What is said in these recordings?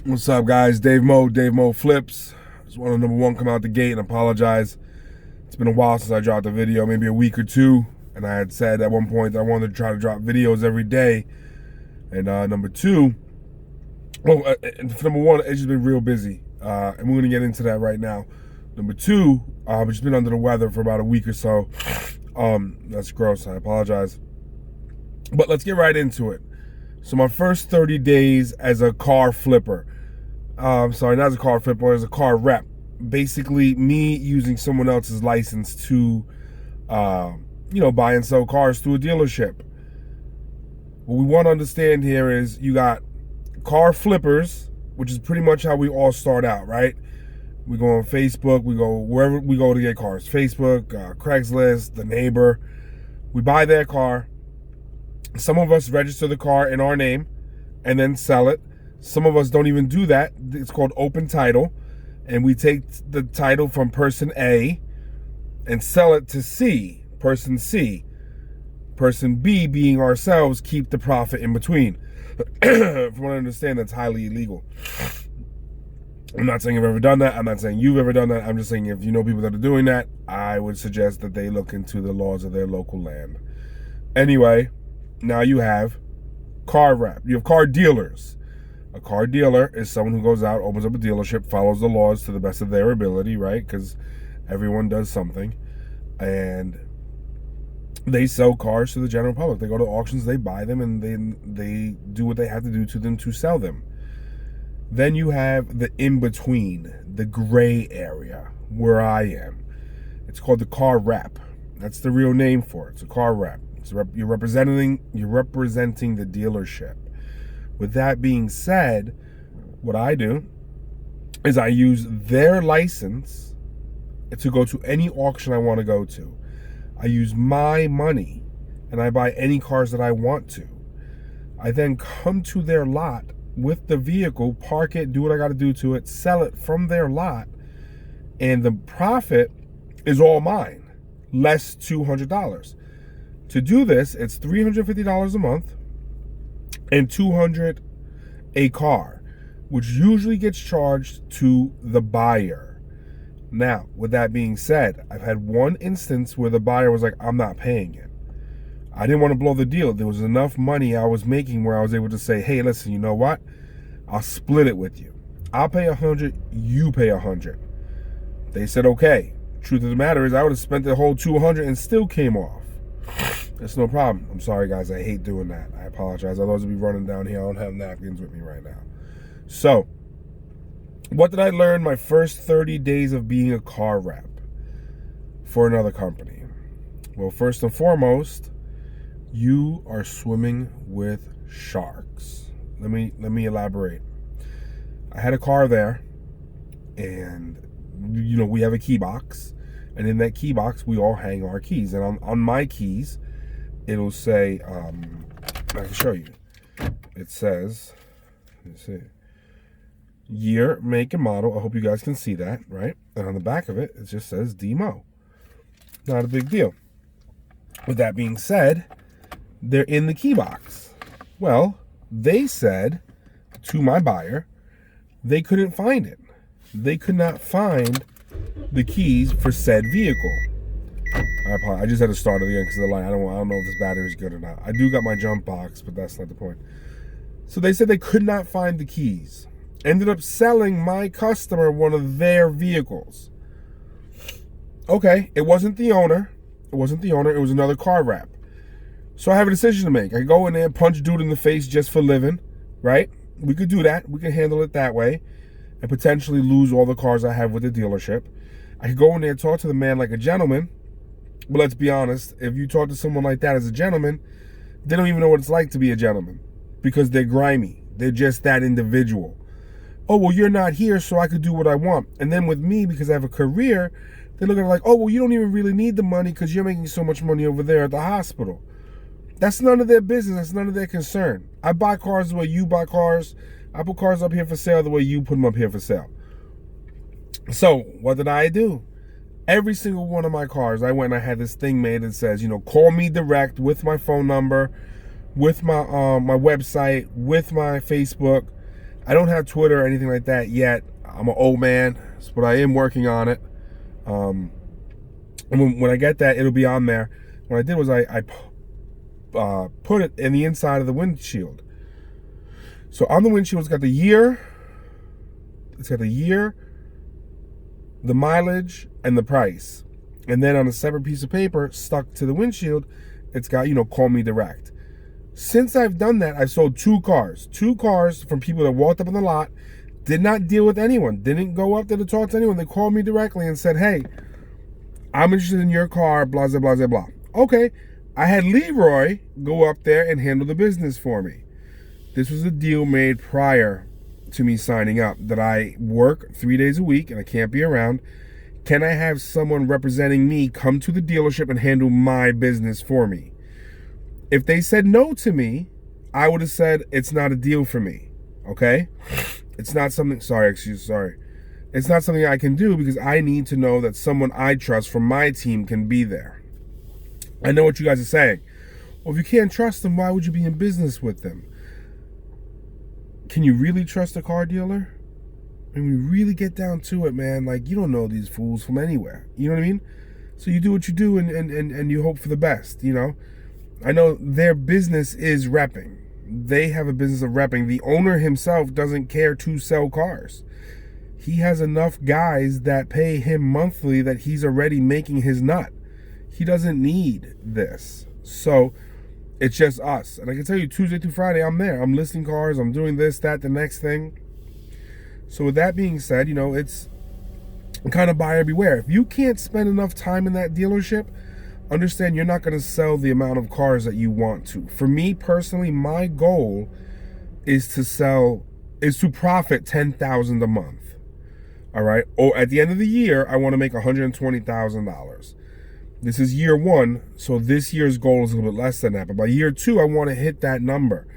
What's up, guys? Dave Mo Flips. Just want to number one come out the gate and apologize. It's been a while since I dropped a video, maybe a week or two, and I had said at one point that I wanted to try to drop videos every day. And number two, number one, it's just been real busy, and we're gonna get into that right now. Number two, I've just been under the weather for about a week or so. That's gross. I apologize, but let's get right into it. So my first 30 days as a car flipper. Sorry, not as a car flipper, as a car rep. Basically, me using someone else's license to, buy and sell cars through a dealership. What we want to understand here is you got car flippers, which is pretty much how we all start out, right? We go on Facebook, we go wherever we go to get cars. Facebook, Craigslist, the neighbor. We buy their car. Some of us register the car in our name and then sell it. Some of us don't even do that. It's called open title. And we take the title from person A and sell it to C, person C. Person B, being ourselves, keep the profit in between. From what I understand, that's highly illegal. I'm not saying I've ever done that. I'm not saying you've ever done that. I'm just saying if you know people that are doing that, I would suggest that they look into the laws of their local land. Anyway, now you have car rep. You have car dealers. A car dealer is someone who goes out, opens up a dealership, follows the laws to the best of their ability, right? Because everyone does something. And they sell cars to the general public. They go to auctions, they buy them, and they do what they have to do to them to sell them. Then you have the in-between, the gray area, where I am. It's called the car rep. That's the real name for it. It's a car rep. You're representing the dealership. With that being said, what I do is I use their license to go to any auction I want to go to. I use my money and I buy any cars that I want to. I then come to their lot with the vehicle, park it, do what I got to do to it, sell it from their lot, and the profit is all mine, less $200. To do this, it's $350 a month and $200 a car, which usually gets charged to the buyer. Now, with that being said, I've had one instance where the buyer was like, I'm not paying it. I didn't want to blow the deal. There was enough money I was making where I was able to say, hey, listen, you know what? I'll split it with you. I'll pay $100, you pay $100. They said, okay. Truth of the matter is I would have spent the whole $200 and still came off. That's no problem. I'm sorry, guys. I hate doing that. I apologize. Otherwise, I'll be running down here. I don't have napkins with me right now. So, what did I learn my first 30 days of being a car rep for another company? Well, first and foremost, you are swimming with sharks. Let me elaborate. I had a car there, and we have a key box, and in that key box we all hang our keys. And on my keys, it'll say, I can show you. It says, let's see, year, make, and model. I hope you guys can see that, right? And on the back of it, it just says D-Mo. Not a big deal. With that being said, they're in the key box. Well, they said to my buyer, they couldn't find it. They could not find the keys for said vehicle. I just had to start it again because of the line. I don't know if this battery is good or not. I do got my jump box, but that's not the point. So they said they could not find the keys. Ended up selling my customer one of their vehicles. Okay, it wasn't the owner. It was another car rep. So I have a decision to make. I could go in there and punch dude in the face just for living, right? We could do that. We can handle it that way and potentially lose all the cars I have with the dealership. I could go in there and talk to the man like a gentleman. But let's be honest, if you talk to someone like that as a gentleman, they don't even know what it's like to be a gentleman because they're grimy. They're just that individual. Oh, well, you're not here, so I could do what I want. And then with me, because I have a career, they look at it like, oh, well, you don't even really need the money because you're making so much money over there at the hospital. That's none of their business. That's none of their concern. I buy cars the way you buy cars. I put cars up here for sale the way you put them up here for sale. So what did I do? Every single one of my cars, I went and I had this thing made that says, call me direct with my phone number, with my my website, with my Facebook. I don't have Twitter or anything like that yet. I'm an old man, but I am working on it. And when I get that, it'll be on there. What I did was I put it in the inside of the windshield. So on the windshield, it's got the year, the mileage, and the price. And then on a separate piece of paper stuck to the windshield, it's got, call me direct. Since I've done that, I've sold 2 cars. 2 cars from people that walked up on the lot, did not deal with anyone, didn't go up there to talk to anyone. They called me directly and said, hey, I'm interested in your car, blah, blah, blah, blah, blah. Okay, I had Leroy go up there and handle the business for me. This was a deal made prior to me signing up, that I work 3 days a week and I can't be around. Can I have someone representing me come to the dealership and handle my business for me? If they said no to me, I would have said it's not a deal for me, okay? It's not something, It's not something I can do because I need to know that someone I trust from my team can be there. I know what you guys are saying. Well, if you can't trust them, why would you be in business with them? Can you really trust a car dealer? When we really get down to it, man, like, you don't know these fools from anywhere. You know what I mean? So you do what you do and you hope for the best, I know their business is repping. They have a business of repping. The owner himself doesn't care to sell cars. He has enough guys that pay him monthly that he's already making his nut. He doesn't need this. So it's just us. And I can tell you, Tuesday through Friday, I'm there. I'm listing cars. I'm doing this, that, the next thing. So with that being said, it's kind of buyer beware. If you can't spend enough time in that dealership, understand you're not going to sell the amount of cars that you want to. For me personally, my goal is to profit $10,000 a month. All right. Or at the end of the year, I want to make $120,000. This is year 1, so this year's goal is a little bit less than that. But by year 2, I want to hit that number.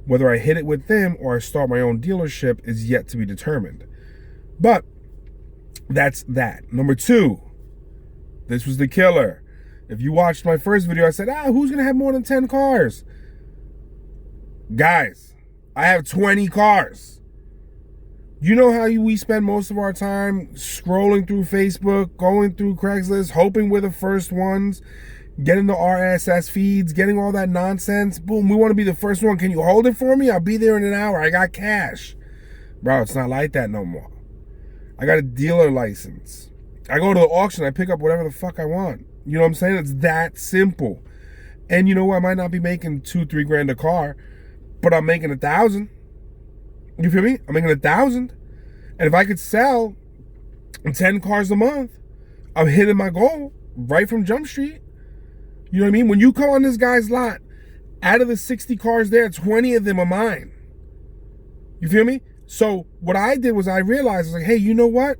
Whether I hit it with them or I start my own dealership is yet to be determined. But that's that. Number 2, this was the killer. If you watched my first video, I said, who's going to have more than 10 cars? Guys, I have 20 cars. You know how we spend most of our time scrolling through Facebook, going through Craigslist, hoping we're the first ones, getting the RSS feeds, getting all that nonsense. Boom, we want to be the first one. Can you hold it for me? I'll be there in an hour. I got cash. Bro, it's not like that no more. I got a dealer license. I go to the auction. I pick up whatever the fuck I want. You know what I'm saying? It's that simple. And you know what? I might not be making $2-3 grand a car, but I'm making 1,000. You feel me? I'm making 1,000. And if I could sell 10 cars a month, I'm hitting my goal right from Jump Street. You know what I mean? When you come on this guy's lot, out of the 60 cars there, 20 of them are mine. You feel me? So what I did was I realized, hey, you know what?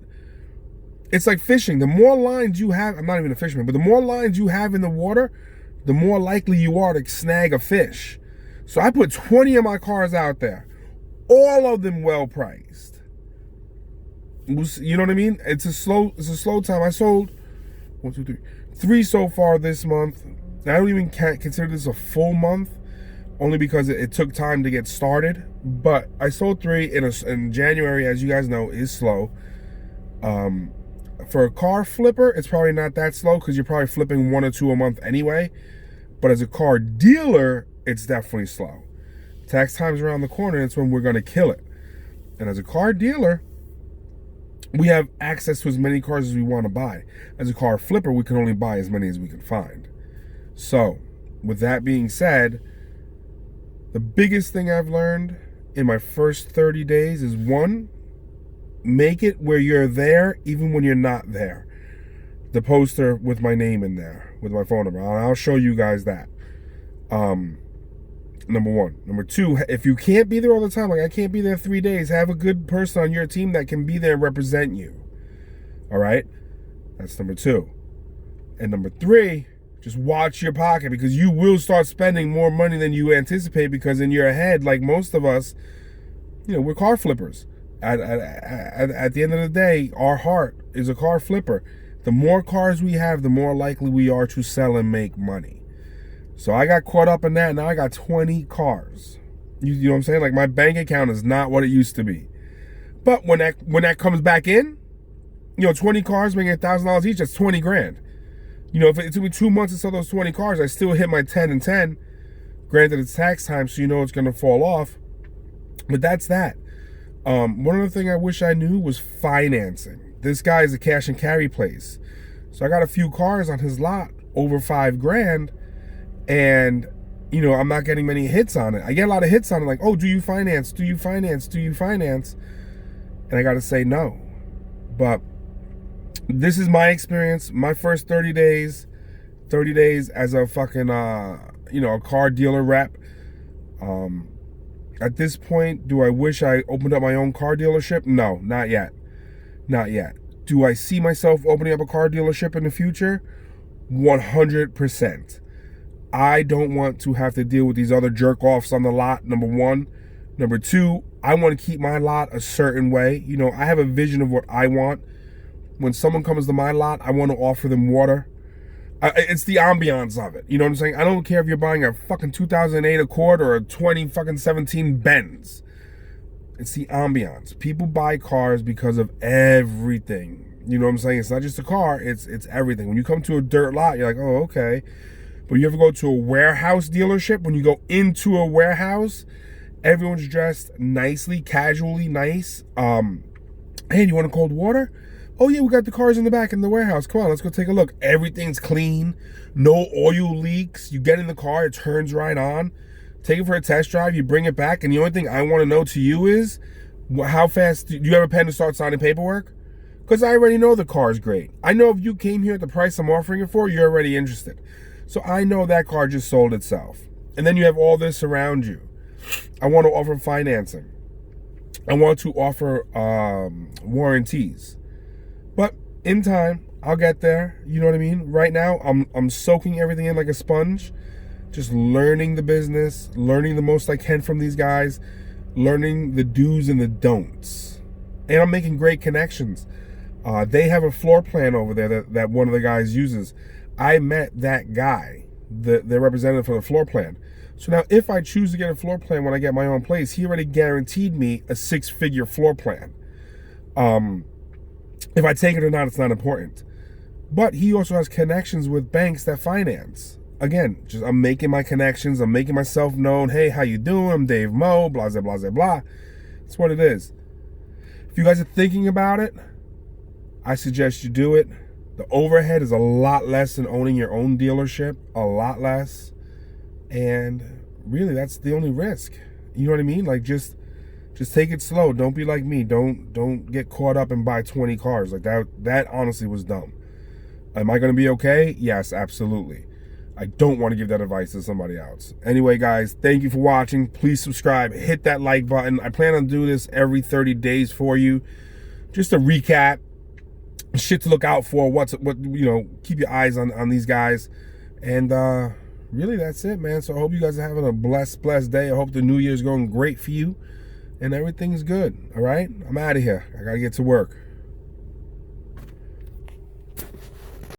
It's like fishing. The more lines you have, I'm not even a fisherman, but the more lines you have in the water, the more likely you are to snag a fish. So I put 20 of my cars out there, all of them well priced. You know what I mean? It's a slow time. I sold 3 so far this month. I don't even consider this a full month, only because it took time to get started. But I sold 3 in January, as you guys know, is slow. For a car flipper, it's probably not that slow because you're probably flipping 1 or 2 a month anyway. But as a car dealer, it's definitely slow. Tax time's around the corner, and it's when we're going to kill it. And as a car dealer, we have access to as many cars as we want to buy. As a car flipper, we can only buy as many as we can find. So, with that being said, the biggest thing I've learned in my first 30 days is 1, make it where you're there even when you're not there. The poster with my name in there, with my phone number. I'll show you guys that. Number 1. Number 2, if you can't be there all the time, like I can't be there 3 days, have a good person on your team that can be there and represent you. All right? That's number 2. And number 3, just watch your pocket, because you will start spending more money than you anticipate, because in your head, like most of us, we're car flippers. At the end of the day, our heart is a car flipper. The more cars we have, the more likely we are to sell and make money. So I got caught up in that. Now I got 20 cars. You know what I'm saying? Like, my bank account is not what it used to be. But when that comes back in, 20 cars making $1,000 each, that's 20 grand. If it took me 2 months to sell those 20 cars, I still hit my 10 and 10. Granted, it's tax time, so it's going to fall off. But that's that. One other thing I wish I knew was financing. This guy is a cash and carry place. So I got a few cars on his lot over 5 grand. And, I'm not getting many hits on it. I get a lot of hits on it like, oh, do you finance? Do you finance? Do you finance? And I got to say no. But this is my experience. My first 30 days as a fucking, a car dealer rep. At this point, do I wish I opened up my own car dealership? No, not yet. Not yet. Do I see myself opening up a car dealership in the future? 100%. I don't want to have to deal with these other jerk-offs on the lot, number one. Number two, I want to keep my lot a certain way. I have a vision of what I want. When someone comes to my lot, I want to offer them water. It's the ambiance of it. You know what I'm saying? I don't care if you're buying a fucking 2008 Accord or a 2017 Benz. It's the ambiance. People buy cars because of everything. You know what I'm saying? It's not just a car, it's everything. When you come to a dirt lot, you're like, oh, okay. But you ever go to a warehouse dealership? When you go into a warehouse, everyone's dressed nicely, casually nice. Hey, do you want a cold water? Oh yeah, we got the cars in the back in the warehouse. Come on, let's go take a look. Everything's clean. No oil leaks. You get in the car, it turns right on. Take it for a test drive, you bring it back, and the only thing I want to know to you is, how fast, do you have a pen to start signing paperwork? Because I already know the car's great. I know if you came here at the price I'm offering it for, you're already interested. So I know that car just sold itself. And then you have all this around you. I want to offer financing. I want to offer warranties. But in time, I'll get there. You know what I mean? Right now, I'm soaking everything in like a sponge. Just learning the business, learning the most I can from these guys, learning the do's and the don'ts. And I'm making great connections. They have a floor plan over there that one of the guys uses. I met that guy, the representative for the floor plan. So now if I choose to get a floor plan when I get my own place, he already guaranteed me a 6-figure floor plan. If I take it or not, it's not important. But he also has connections with banks that finance. Again, I'm making my connections. I'm making myself known. Hey, how you doing? I'm Dave Mo, blah, blah, blah, blah. That's what it is. If you guys are thinking about it, I suggest you do it. The overhead is a lot less than owning your own dealership. A lot less. And really, that's the only risk. You know what I mean? Like, just take it slow. Don't be like me. Don't get caught up and buy 20 cars. Like that honestly was dumb. Am I going to be okay? Yes, absolutely. I don't want to give that advice to somebody else. Anyway, guys, thank you for watching. Please subscribe. Hit that like button. I plan on doing this every 30 days for you. Just a recap. Shit to look out for. Keep your eyes on these guys. And really, that's it, man. So I hope you guys are having a blessed day. I hope the new year's going great for you. And everything's good. All right? I'm out of here. I got to get to work.